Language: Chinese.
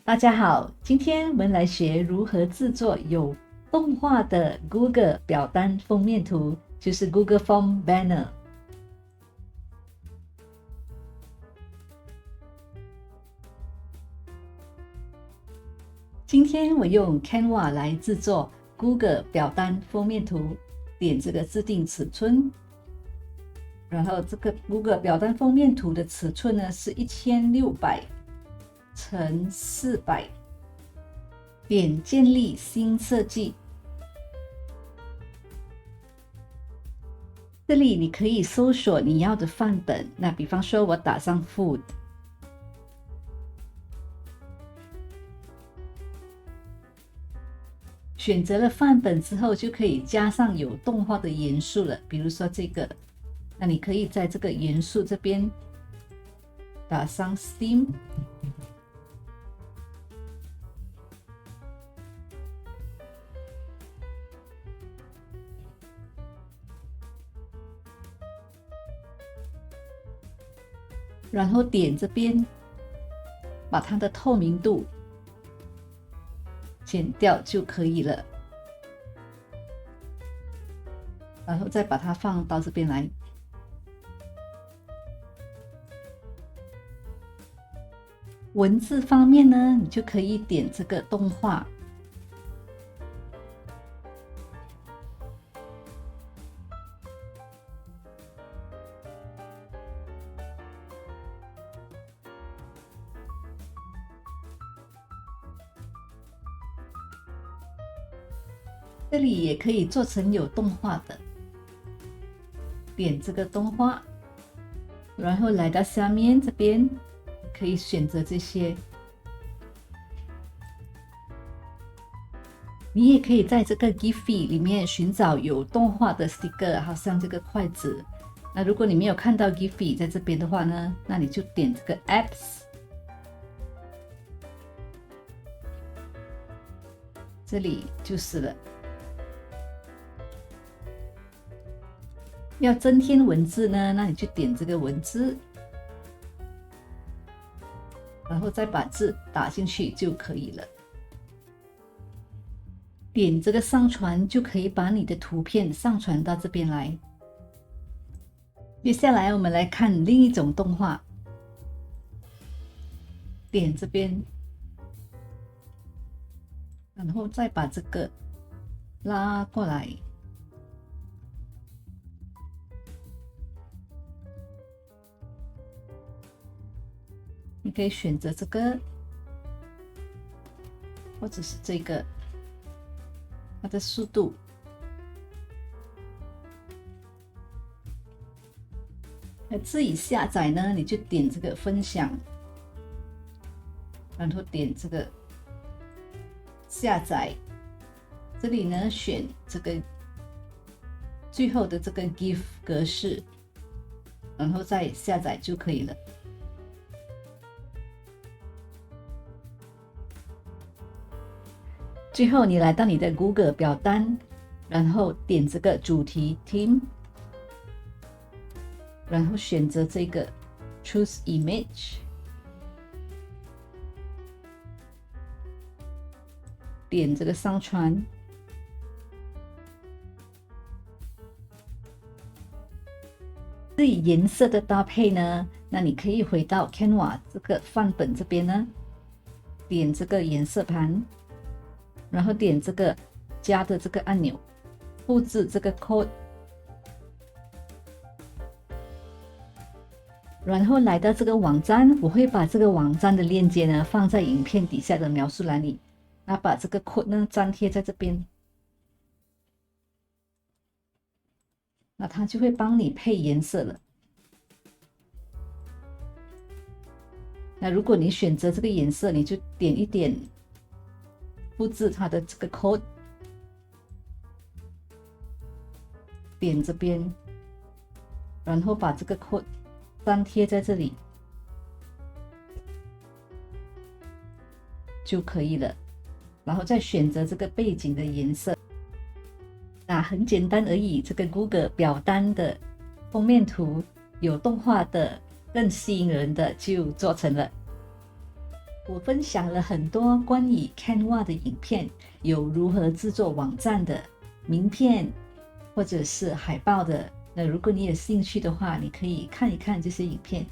大家好，今天我们来学如何制作有动画的 Google 表单封面图，就是 Google Form Banner。今天我用 Canva 来制作 Google 表单封面图，点这个制定尺寸，然后这个 Google 表单封面图的尺寸呢是1600乘400，点建立新设计。这里你可以搜索你要的范本，那比方说我打上 food， 选择了范本之后，就可以加上有动画的元素了，比如说这个，那你可以在这个元素这边打上 Steam。然后点这边，把它的透明度减掉就可以了。然后再把它放到这边来。文字方面呢，你就可以点这个动画。这里也可以做成有动画的，点这个动画，然后来到下面这边，可以选择这些。你也可以在这个 Giphy 里面寻找有动画的 sticker， 好像这个筷子。那如果你没有看到 Giphy 在这边的话呢，那你就点这个 Apps， 这里就是了。要增添文字呢，那你就点这个文字，然后再把字打进去就可以了。点这个上传就可以把你的图片上传到这边来。接下来我们来看另一种动画，点这边，然后再把这个拉过来。你可以选择这个，或者是这个，它的速度。自己下载呢，你就点这个分享，然后点这个下载。这里呢，选这个最后的这个 GIF 格式，然后再下载就可以了。最后，你来到你的 Google 表单，然后点这个主题 Theme， 然后选择这个 Choose Image， 点这个上传。至于颜色的搭配呢，那你可以回到 Canva 这个范本这边呢，点这个颜色盘。然后点这个加的这个按钮，复制这个 code， 然后来到这个网站，我会把这个网站的链接呢放在影片底下的描述栏里，那把这个 code 呢粘贴在这边，那它就会帮你配颜色了。那如果你选择这个颜色，你就点一点。复制它的这个 code， 点这边，然后把这个 code 粘贴在这里就可以了。然后再选择这个背景的颜色。那很简单而已，这个 Google 表单的封面图有动画的更吸引人的就做成了。我分享了很多关于 Canva 的影片，有如何制作网站的名片或者是海报的。那如果你有兴趣的话，你可以看一看这些影片。